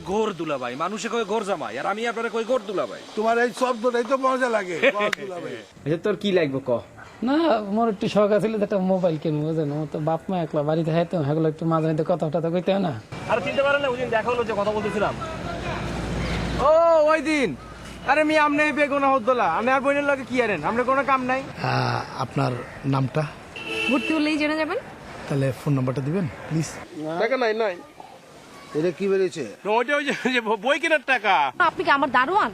ঘোর দুলাভাই, মানুষে কয় ঘোর জামাই, আর আমি আপনারা কই ঘোর দুলাভাই। তোমার এই শব্দটাই তো মজা লাগে তোর কি লাগবে ক? না মোর একটু শখ আছিল যে একটা মোবাইল কিনবো, বুঝেন? আমার তো বাপ মা একলা বাড়িতে খাইতাম, সেগুলো একটু মাঝে মধ্যে কথা টথা কইতে হয় না। আর চিনতে পারেন না, ওই দিন দেখা হলো যে কথা বলতেছিলাম। ও ওই দিন, আরে মি আমনে বেগুনা হদ্দলা, আমি আর বইনের লাগে কি আরেন, আমরা কোনো কাম নাই। আপনার নামটা? ভর্তি হলেই জেনে যাবেন। তাহলে ফোন নাম্বারটা দিবেন প্লিজ। টাকা নাই নাই, এটা কি বেরিয়েছে? ওইটা ওই যে বই কেনার টাকা। আপনি কি আমার দারোয়ান?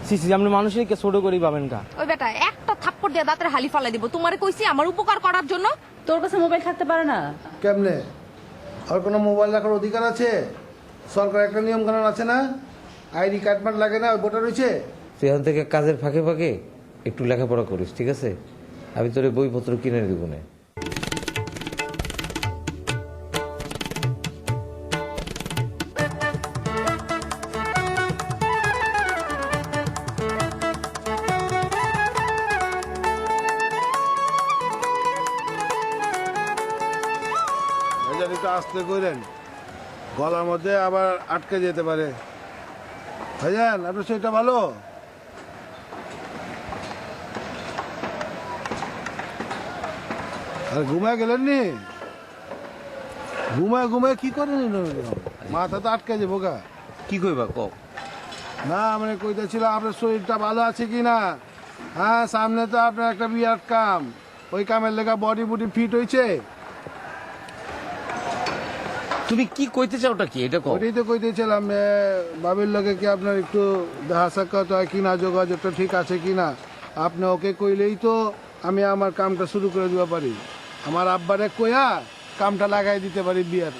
সিসি আপনি মানুষের কে ছোট করেই পাবেন কা? ওই বেটা একটা থাপ্পড় দিয়ে দাঁতের হালি ফালাই দিব। তোমারে কইছি আমার উপকার করার জন্য। তোর কাছে মোবাইল থাকতে পারে না? কেমনে? আর কোনো মোবাইল রাখার অধিকার আছে? সরকার একটা নিয়ম কানুন আছে না? আইডি কার্ড মার্ড লাগে না? ওই ভোটার হয়েছে। তুই এখন থেকে কাজের ফাঁকে ফাঁকে একটু লেখাপড়া করিস, ঠিক আছে? আমি তোর বইপত্র কিনে দিব না। একটু আস্তে করেন, গলার মধ্যে আবার আটকে যেতে পারে। ভাইজান আপনার সেটা ভালো। আর ঘুমায় গেলেন নি? ঘুমায় ঘুমায় কি করেন? মাথা তো আটকে যাবো গা। কি কইবা ক? না মানে কইতেছিল আপনার শরীরটা ভালো আছে কি না। হ্যাঁ, সামনে তো আপনার একটা বিরাট কাম, ওই কামের লেগা বডি বুডি ফিট হয়েছে। তুমি কি কইতে চাওটা কি এটা কও? ওইটাই তো কইতেছিলাম, বাবির লগে কি আপনার একটু দেখা সাক্ষাৎ হয় কিনা, যোগাযোগটা ঠিক আছে কিনা। আপনি ওকে কইলেই তো আমি আমার কামটা শুরু করে দিতে পারি, আমার আব্বারে কইয়া কামটা লাগাই দিতে পারি বিয়ার।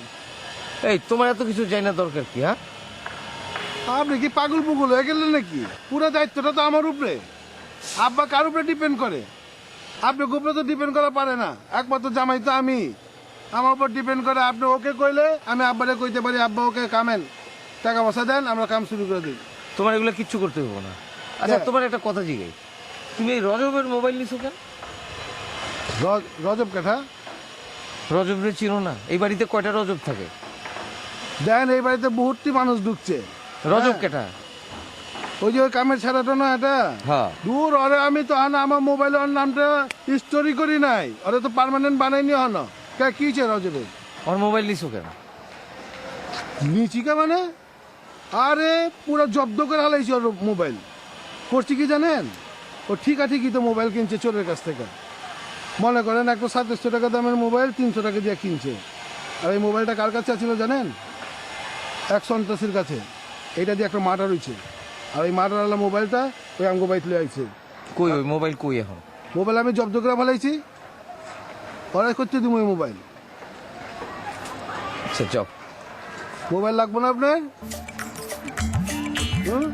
এই তোমার এত কিছু জানা দরকার কি? হ্যাঁ, আপনি কি পাগল পুগল হয়ে গেলেন নাকি? পুরো দায়িত্বটা তো আমার উপরে। আব্বা কার উপরে ডিপেন্ড করে? আপনি উপরে তো ডিপেন্ড করা পারে না, একমাত্র জামাই তো আমি, আমার উপর ডিপেন্ড করে। আপনি ওকে কইলে আমি আব্বারে কইতে পারি, আব্বা ওকে কামেন টাকা পয়সা দেন, আমরা কাম শুরু করে দিই। তোমার এগুলো কিচ্ছু করতে হবে না। আচ্ছা তোমার একটা কথা জিগাই, তুমি এই রজবের মোবাইল নিছো কেন? রজব কাঠা? রজবের চিনো না? এই বাড়িতে কয়টা রজব থাকে? দেন এই বাড়িতে বহুতটি মানুষ ঢুকছে। রজব কেটা? ওই যে ওই কামের ছাড়াটা না, এটা হ্যাঁ। দূর ওরে আমি তো হানা আমার মোবাইলের নামটা স্টোরি করি নাই, ওরে তো পার্মানেন্ট বানাইনি হন। কে কিছে রজবে? ওর মোবাইল নিছো কেন? নিচিকা মানে? আরে পুরো জব্দ করে হালাইছি ওর মোবাইল। করছি কি জানেন? ও ঠিকই তো মোবাইল কিনছে চোরের কাছ থেকে। মনে করেন একটা 2700 টাকা দামের মোবাইল 300 টাকা দিয়ে কিনছে। আর এই মোবাইলটা কার কাছে ছিল জানেন? এক সন্ত্রাসীর কাছে। এটা দিয়ে একটা মার্ডার হয়েছে, আর এই মার্ডারওয়ালা মোবাইলটা ওই আমগো বাইক লয়ে আইছে। কই ওই মোবাইল কই এখন? মোবাইল আমি জব্দ করে ফেলাইছি, ওরা করতে দিব ওই মোবাইল। আচ্ছা যাও। মোবাইল লাগবে না আপনার? হুম?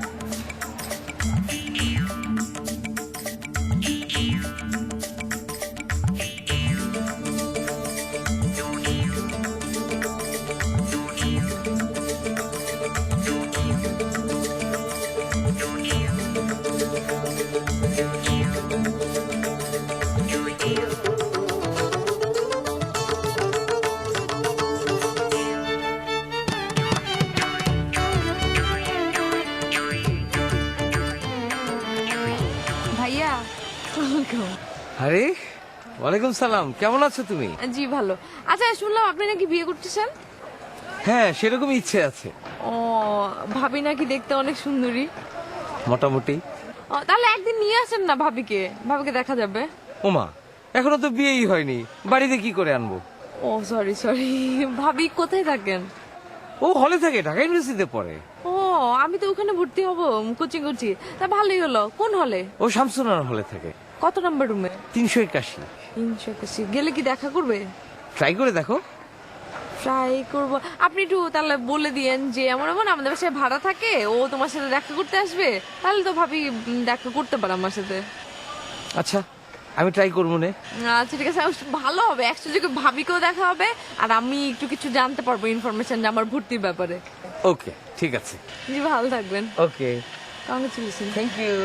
ভাইয়া আরে ওয়ালাইকুম সালাম, কেমন আছো তুমি? জি ভালো। আচ্ছা শুনলাম আপনি নাকি বিয়ে করতেছেন? হ্যাঁ সেরকম ইচ্ছে আছে। ও ভাবি নাকি দেখতে অনেক সুন্দরী। মোটামুটি। তাহলে একদিন নিয়ে আসেন না ভাবিকে, ভাবিকে দেখা যাবে। ওমা এখনো তো বিয়েই হয়নি, বাড়িতে কি করে আনবো? ও সরি সরি, ভাবি কোথায় থাকেন? ও হলে থাকে, ঢাকা ইউনিভার্সিটিতে পড়ে। ও আমি তো ওখানে ভর্তি হব, কোচিং করছি। তা ভালোই হলো। কোন হলে? ও শামসুনার হলে থাকে। কত নাম্বার রুমে? 381। 381। গেলে কি দেখা করবে? ট্রাই করে দেখো। ট্রাই করব। আপনি একটু তাহলে বলে দিয়েন যে এমন এমন আমাদের বাসায় ভাড়া থাকে, ও তোমার সাথে দেখা করতে আসবে, তাহলে তো ভাবি দেখা করতে পারে আমার সাথে। আচ্ছা আমি ট্রাই করবো না। আচ্ছা ঠিক আছে, ভালো হবে। একসাথে ভাবিকেও দেখা হবে, আর আমি একটু কিছু জানতে পারবো ইনফরমেশন যে আমার ভর্তির ব্যাপারে। ওকে ঠিক আছে। জি ভালো থাকবেন। Okay congratulation. Thank you.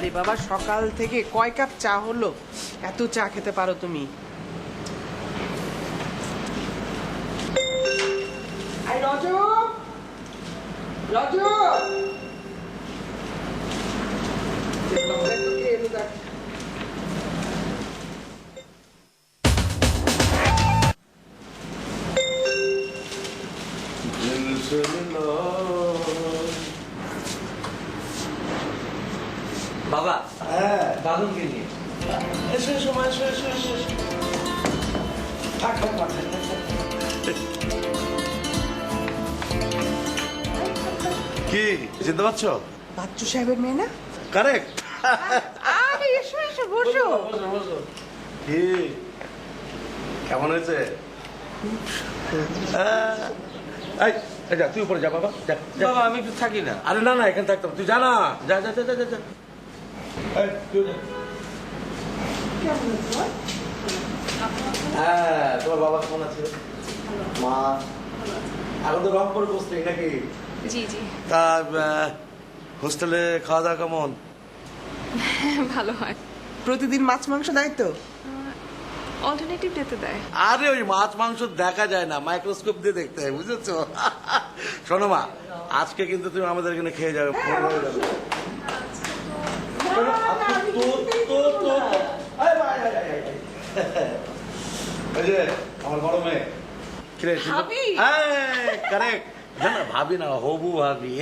বাবারে বাবা, সকাল থেকে কয় কাপ চা হলো? এত চা খেতে পারো তুমি? আই রজব, রজব, বাবা বাদনকে নিয়ে এসো এসো মা, এসো এসো এসো এসো। থাক, থাক, থাক, থাক, থাক। কি চিনতে পারছো? বাচ্চু সাহেবের মেয়ে না? কারেক্ট। আরে এসো এসো, বসো। কি কেমন হয়েছে? এই, এই যা, তুই উপরে যা বাবা, যা, যা। বাবা আমি একটু থাকি না। আরে না না, এখানে থাকতাম, তুই যা না, যা যা যা যা যা। এই, তুই যা। হ্যাঁ, তোমার বাবা কেমন আছে? মা এখন তো রংপুর বসতে নাকি? জি জি, তা হোস্টেলে খাওয়া দাওয়া কেমন? ভালো হয়। প্রতিদিন মাছ মাংস দেয় তো? অল্টারনেটিভ ডেতে দেয়। আরে ওই মাছ মাংস দেখা যায় না, মাইক্রোস্কোপ দিয়ে দেখতে হয়, বুঝেছো? শোনো মা, আজকে কিন্তু তুমি আমাদের এখানে খেয়ে যাবে, ফোন হয়ে যাবে। এই যে আমার বড় মেয়ে, কিরে কারেক্ট, জানা ভাবি না, হবু ভাবি।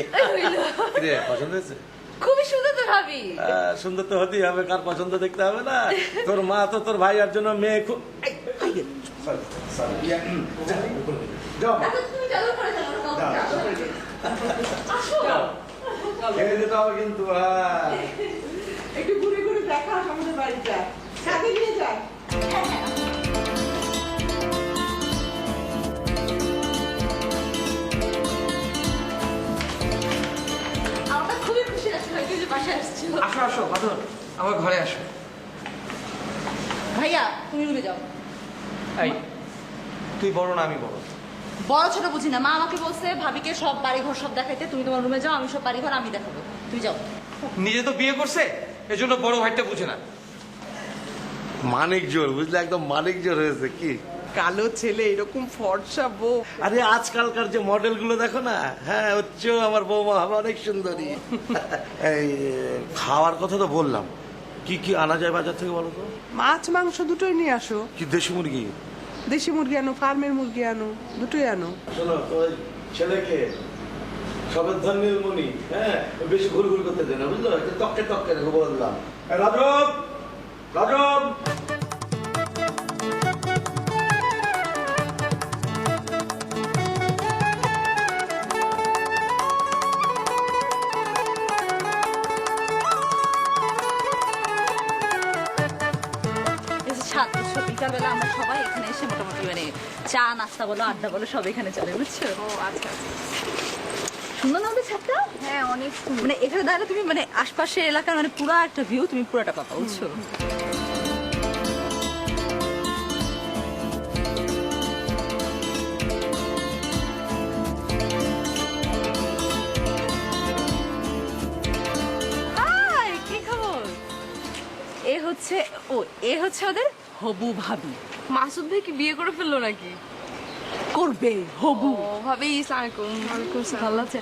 কিরে পছন্দ হয়েছে? খুবই সুন্দর তো ভাবি। সুন্দর তো হতেই হবে, কার পছন্দ দেখতে হবে না? তোর মা তো তোর ভাইয়ার জন্য মেয়ে খুব। খেয়ে যেতে হবে কিন্তু। একটু ঘুরে ঘুরে দেখা আমাদের বাড়িটা, সাথে নিয়ে যা। আমরা খুবই খুশি আছি ভাই, তুই যে বাসায় আসছিস। আসো আসো বাদন, আমার ঘরে আসো। ভাইয়া তুমি রুমে যাও। এই তুই বড় না আমি বড়? বড় ছোট বুঝি না, মা আমাকে বলছে ভাবিকে সব বাড়িঘর সব দেখাইতে, তুমি তোমার রুমে যাও, আমি সব বাড়িঘর আমি দেখাবো, তুই যাও। নিজে তো বিয়ে করছে, এজন্য বড় ভাইটা বুঝে না। মানিক জোর, বুঝলে, একদম মানিক জোর হয়েছে। কি কালো ছেলে, এরকম ফর্সা বউ। আরে আজকালকার যে মডেল গুলো দেখো না, হ্যাঁ হচ্ছে আমার বৌমা হবে অনেক সুন্দরী। এই খাওয়ার কথা তো বললাম, কি কি আনা যায় বাজার থেকে বলো তো? মাছ মাংস দুটোই নিয়ে আসো। কি দেশি মুরগি? দেশি মুরগি আনো, ফার্মের মুরগি আনো, দুটোই আনো। শোনো তো, ওই ছেলেকে সবের ধর্মের মনি, হ্যাঁ বেশি ঘুরঘুর করতে দেয় না, বুঝলো? একটু তককে তককে রেখে বললাম। রাজব, রাজব, বিকালবেলা আমরা সবাই এখানে এসে মোটামুটি মানে চা নাস্তা বলো আড্ডা বলো সব এখানে চলে, বুঝছো? ও আচ্ছা আচ্ছা। সুন্দর না ওদের ছাদটা? হ্যাঁ অনেক সুন্দর। মানে এখানে দাঁড়ালে তুমি মানে আশপাশের এলাকার মানে পুরো একটা ভিউ তুমি পুরোটা পাবা, বুঝছো? হাই, কি খবর? এ হচ্ছে ওদের হবু ভাবি। মাসুদ ভাই কি বিয়ে করে ফেললো নাকি? করবে হবু। ও ভাবি, ইসলাম আলাইকুম। ভালো আছে?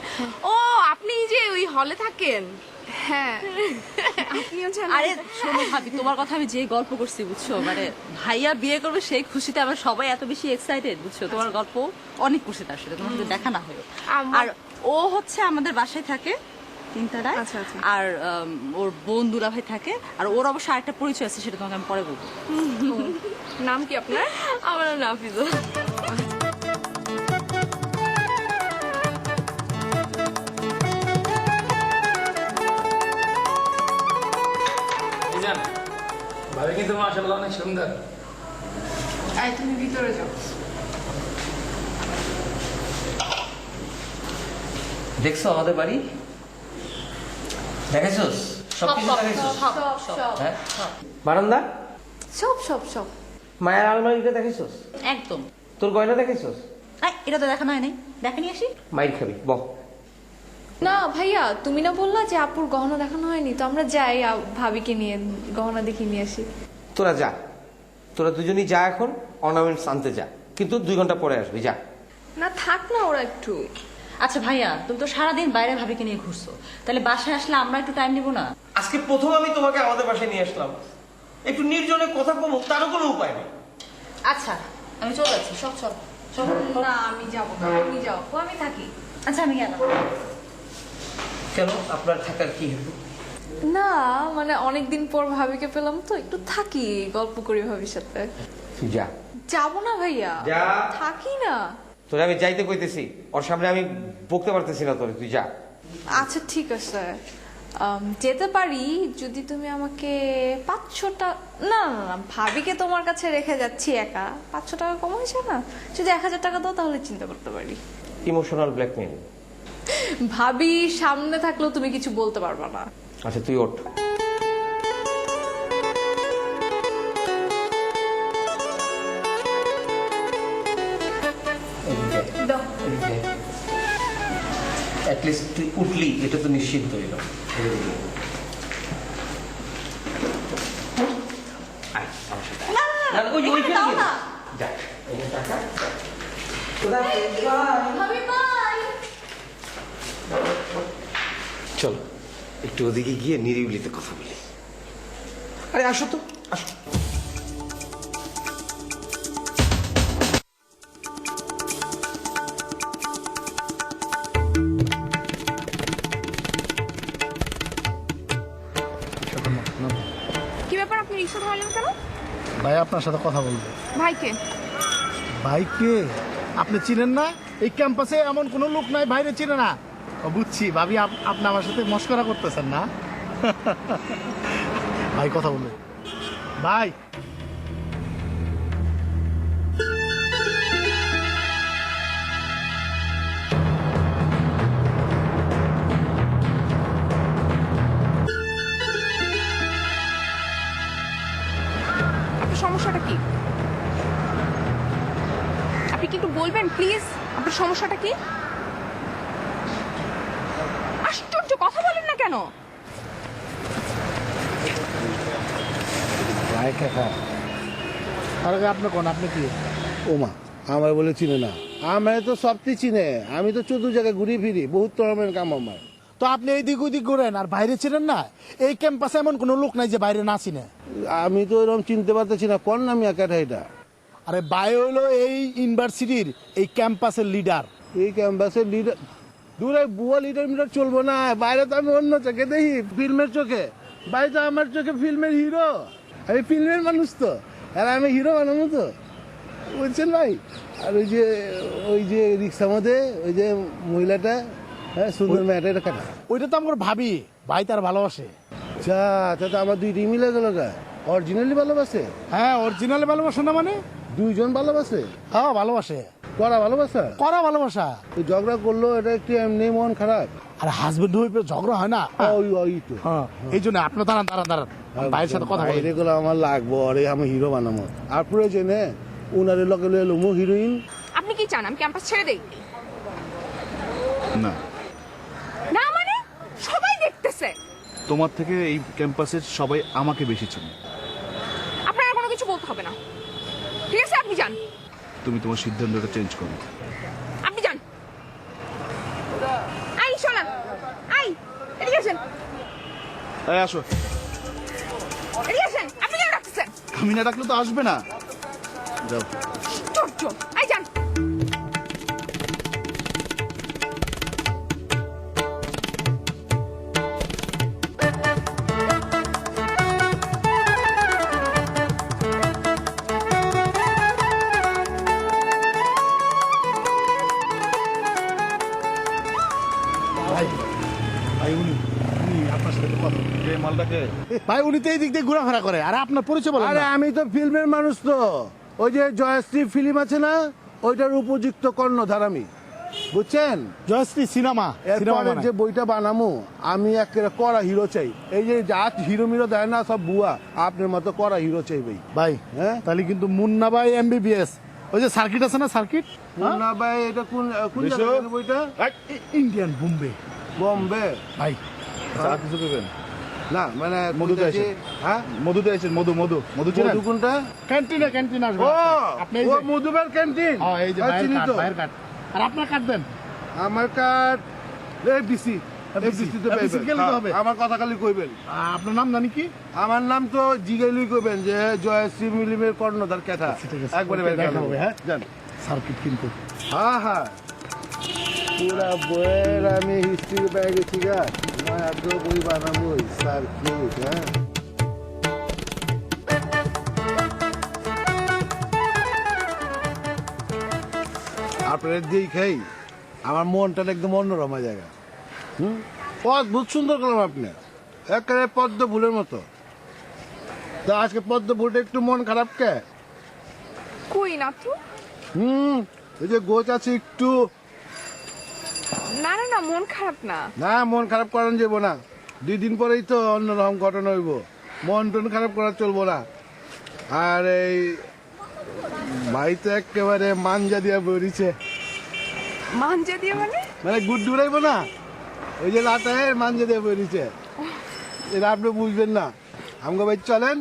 ও আপনি যে ওই হলে থাকেন? হ্যাঁ। আপনিও জানেন? আরে শোনো ভাবি, তোমার কথা আমি যে গল্প করছি, বুঝছো, মানে ভাইয়া বিয়ে করবে সেই খুশিতে আমরা সবাই এত বেশি এক্সাইটেড, বুঝছো? তোমার গল্প অনেক খুশি, তার সাথে তোমার সাথে দেখা না হলো। আর ও হচ্ছে আমাদের বাসায় থাকে তিনটায়। আচ্ছা, আচ্ছা। আর ওর বোন দুলাভাই থাকে, আর ওর অবশ্য আরেকটা পরিচয় আছে, সেটা তোমাকে আমি পরে বলবো। নাম কি আপনার? আমার নাম নাফিজা। ভাবি কিন্তু মাশাআল্লাহ অনেক সুন্দর। আয় তুমি ভিতরে যাও। দেখছো আমাদের বাড়ি? দেখাইছোস? সবকিছু দেখাইছোস? হ্যাঁ? বারান্দা? সব সব সব। মায়ের আলমারিটা দেখাইছোস? একদম। তোর গয়না দেখাইছোস? এটা তো দেখানো হয় নাই, দেখে নিয়ে আসি। মাইর খাবি, বহ। না ভাইয়া, তুমি না বললা যে আপুর গহনা দেখানো হয়নি, তো আমরা যাই ভাবিকে নিয়ে গহনা দেখিয়ে নিয়ে আসি। তোরা যা, তোরা দুজনই যা, এখন অর্নামেন্টস আনতে যা, কিন্তু 2 ঘন্টা পরে আসবি, যা। না থাক না ওরা একটু। আচ্ছা ভাইয়া, তুমি তো সারাদিন বাইরে ভাবিকে নিয়ে ঘুরছো, তাহলে বাসায় আসলে আমরা একটু টাইম নিব না? আজকে প্রথম আমি তোমাকে আমাদের বাসায় নিয়ে আসলাম, একটু নির্জনে কথা কমুক, তারও কোনো উপায় নেই। আচ্ছা আমি চলে যাচ্ছি, সব চল। না আমি যাবো না, তুমি যাও, আমি থাকি। আচ্ছা আমি গেলাম। কেন, আপনার থাকার কি হেতু? না মানে অনেকদিন পর ভাবিকে পেলাম তো, একটু থাকি, গল্প করি ভাবির সাথে। তুই যা। যাবো না ভাইয়া, যা। থাকি না। তোরা আমি যাইতে কইতেছি, ওর সামনে আমি বকতে পারতেছি না তোরে, তুই যা। আচ্ছা ঠিক আছে, যেতে পারি যদি তুমি আমাকে 500 টাকা। না না না, ভাবিকে তোমার কাছে রেখে যাচ্ছি একা, 500 টাকা কম হয়েছে না? যদি 1000 টাকা দাও তাহলে চিন্তা করতে পারি। Emotional blackmail. ভাবি সামনে থাকলেও তুমি কিছু বলতে পারবা না। আচ্ছা তুই ওঠ। দাও। অ্যাটলিস্ট তুই উঠলি, এটা তো নিশ্চিত হইল। দাও না। ভাবি বাই। চল একটু ওদিকে গিয়ে নিরিবিলিতে কথা বলি। আরে আসো তো, আসো। কি ব্যাপার, আপনি রিক্সা ধরলেন কেন? ভাই আপনার সাথে কথা বলবো। ভাইকে? ভাইকে আপনি চিনেন না? এই ক্যাম্পাসে এমন কোনো লোক নাই বাইরে চিনে না। ও বুঝছি, ভাবি আপনি আমার সাথে মস্করা করতেছেন না? ভাই কথা বলবে। ভাই আপনার সমস্যাটা কি? আপনি কি একটু বলবেন প্লিজ, আপনার সমস্যাটা কি? আশ্চর্য, কথা বলেন না কেন? ভাই কাকা, আর আগে আপনি কোন, আপনি কি? ওমা আমার বলে চিনে না? আমার তো সবটি চিনে, আমি তো 14 জায়গায় ঘুরি ফিরি, বহুত রকমের কাম আমার। তো আপনি এই দিক ওদিক ঘুরেন আর বাইরে চিনেন না? এই ক্যাম্পাসে এমন কোনো লোক নাই যে বাইরে না চিনে। আমি তো এরকম চিনতে পারতেছি না, কোন নামি একাটা এটা? আরে ভাই হলো এই ইউনিভার্সিটির এই ক্যাম্পাসের লিডার। এই ক্যাম্পাসের লিডার? দূরে বুয়া লিডার মিটার চলবো না, বাইরে তো আমি অন্য চোখে দেখি, ফিল্মের চোখে। বাইরে তো আমার চোখে ফিল্মের হিরো, আমি ফিল্মের মানুষ তো, আর আমি হিরো বানাবো তো, বুঝছেন ভাই? আর ওই যে রিক্সার মধ্যে ওই যে মহিলাটা, হ্যাঁ সুন্দর মেয়েটা, এটা কাটা। ওইটা তো আমার ভাবি, ভাই তার ভালোবাসে। যা, তো আমার দুইটি মিলে গেল গা। অরিজিনালি ভালোবাসে? হ্যাঁ অরিজিনাল ভালোবাসা না মানে? দুইজন ভালোবাসে? হ্যাঁ ভালোবাসে। করা ভালোবাসা? করা ভালোবাসা। ওই ঝগড়া করলো, এটা একটু এমনি মন খারাপ। আর হাজবেন্ড ওয়াইফের ঝগড়া হয় না? ওই তো। হ্যাঁ এই জন্য আপনি দাঁড়ান দাঁড়ান দাঁড়ান, ভাইয়ের সাথে কথা বলি। এগুলো আমার লাগবো, আরে আমি হিরো বানাবো। আর প্রয়োজনে উনারে লগে লয়ে লমু হিরোইন। আপনি কি চান আমি ক্যাম্পাস ছেড়ে দেই? না, না মানে সবাই দেখতেছে। তোমার থেকে এই ক্যাম্পাসের সবাই আমাকে বেশি চেনে। আপনার আর কোনো কিছু বলতে হবে না, ঠিক আছে? আপনি যান। তুমি তোমার সিদ্ধান্তটা চেঞ্জ করো। আপনি যান। আই শোনা, আই এদিকে আসেন, এই আসো। এদিকে আসেন। আপনি কেন ডাকতেছেন? আমি না ডাকলে তো আসবে না। যাও। চোর চোর, আই যান। ভাই উনি আপনার সাথে একটু কথা বলবে। এই মালটাকে ভাই উনি তো এই দিক দিয়ে ঘোরাফেরা করে, আর আপনার পরিচয় বলেন আরে না। আমি তো ফিল্মের মানুষ তো, ওই যে জয়শ্রী ফিল্ম আছে না, ওইটার উপযুক্ত কর্ণধার আমি, বুঝছেন? জয়শ্রী সিনেমা এরপরে যে বইটা বানামু, আমি একেবারে কড়া হিরো চাই। এই যে যা হিরো মিরো দেয় না সব বুয়া, আপনার মতো কড়া হিরো চাই ভাই। ভাই হ্যাঁ তাহলে কিন্তু মুন্না ভাই MBBS, ওই যে সার্কিট আছে না, সার্কিট না ভাই, এটা কোন দেশো? জায়গায় বইটা? ইন্ডিয়ান বোম্বে। বোম্বে ভাই আচ্ছা, আর কিছু করবেন না মানে মধুতে কইতাছি, আছে। হ্যাঁ মধুতে আছেন মধু মধু মধু চিনেন মধু কোনটা? ক্যান্টিন আসবে ও আপনি এই ও যে- মধুবের ক্যান্টিন এই যে চিনি ভাইয়ের তো। কার্ড, ভাইয়ের কার্ড। আর আপনার কার্ড দেন আমার কার্ড এফডিসি এফডিসিতে FDC গেলে তো হবে। আমার কথা খালি কইবেন। আপনার নাম জানি কি আমার নাম তো জিগাইলুই কইবেন যে জয়শ্রী মিলিমের কর্ণধার কথা ঠিক আছে, একবারে ওকে, বের দেখা করে হবে, দেবো। হ্যাঁ? যান। সার্কিট কিন্তু হ্যাঁ হ্যাঁ পুরা বইয়ের আমি হিস্ট্রি পেয়ে গেছি গা নয় আগ্রহ বই বানাবো স্যার প্লিজ হ্যাঁ আপনার দিয়েই খাই আমার মনটা একদম অন্যরকম জায়গা অদ্ভুত সুন্দর করলাম আপনি একেবারে পদ্ম ফুলের মতো তা আজকে পদ্ম ফুলটা একটু মন খারাপ কে কই না তো? এই যে গোছ আছে একটু না না না, মন খারাপ না। না মন খারাপ করান যাবো না 2 দিন পরেই তো অন্যরকম ঘটনা হইব মন টন খারাপ করা চলবো না আর এই ভাই তো একেবারে মাঞ্জা দিয়া বেরিয়েছে মাঞ্জা দিয়ে মানে? মানে গুড ডুরাইব না ওই যে লাটায় মাঞ্জা দিয়ে বেরিয়েছে এটা আপনি বুঝবেন না আমাকে ভাই চলেন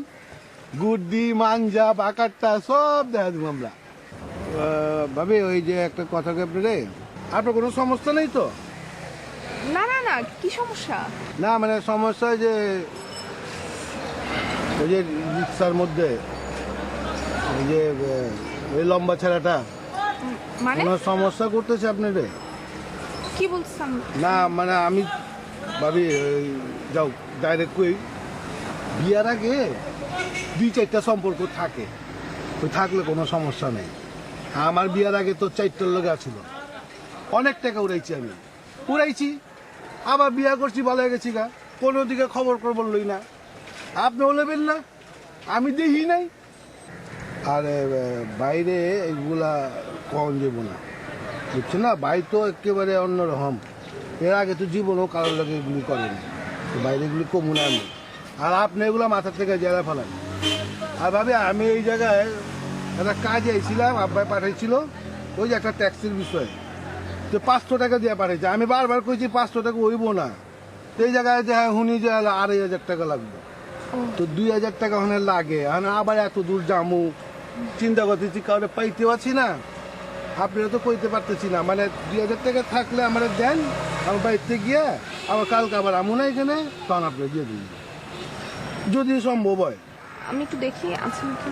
গুড্ডি মাঞ্জা বাকারটা সব দেখা দেবো আমরা ভাবি ওই যে একটা কথা কে আপনার কোনো সমস্যা নেই তো না না না, কি সমস্যা? না মানে সমস্যা যে ওই যে রিক্সার মধ্যে ওই যে ওই লম্বা ছেলেটা মানে কোনো সমস্যা করতেছে আপনি রে কি বলছেন? না মানে আমি ভাবি ওই যাও ডাইরেক্ট কই বিয়ার আগে 2-4টা সম্পর্ক থাকে ওই থাকলে কোনো সমস্যা নেই আমার বিয়ার আগে তো 4টার লোক আছিল অনেক টাকা উড়াইছি আমি উড়াইছি আবার বিয়া করছি ভালো হয়ে গেছি গা কোনো দিকে খবর বললই না আপনি বলবেন না আমি দেখি নাই আরে বাইরে এগুলা কম যাব না বুঝছো না ভাই তো একেবারে অন্যরকম এর আগে তো জীবনও কারোর লাগে এগুলি করেনি তো বাইরে এগুলি কমুন আমি আর আপনি এগুলো মাথার থেকে জেলা ফেলান আর ভাবি আমি এই জায়গায় একটা কাজে আইছিলাম আব্বাই পাঠাইছিল ওই যে একটা ট্যাক্সির বিষয় তো 500 টাকা দিয়ে পাঠাইছে আমি বারবার কইছি 500 টাকা হইব না তো এই জায়গায় যে হুনি যে 2,500 টাকা লাগবে তো 2,000 টাকা ওখানে লাগে আবার এত দূর যামু চিন্তা করতেছি কাউরে পাইতে পারছি না আপনারা তো কইতে পারতেছি না মানে 2,000 টাকা থাকলে আমরা দেন আমার বাড়িতে গিয়ে আবার কালকে আবার আমু না এখানে তখন আপনি দিয়ে দিন যদি সম্ভব হয় আমি একটু দেখি আছে নাকি।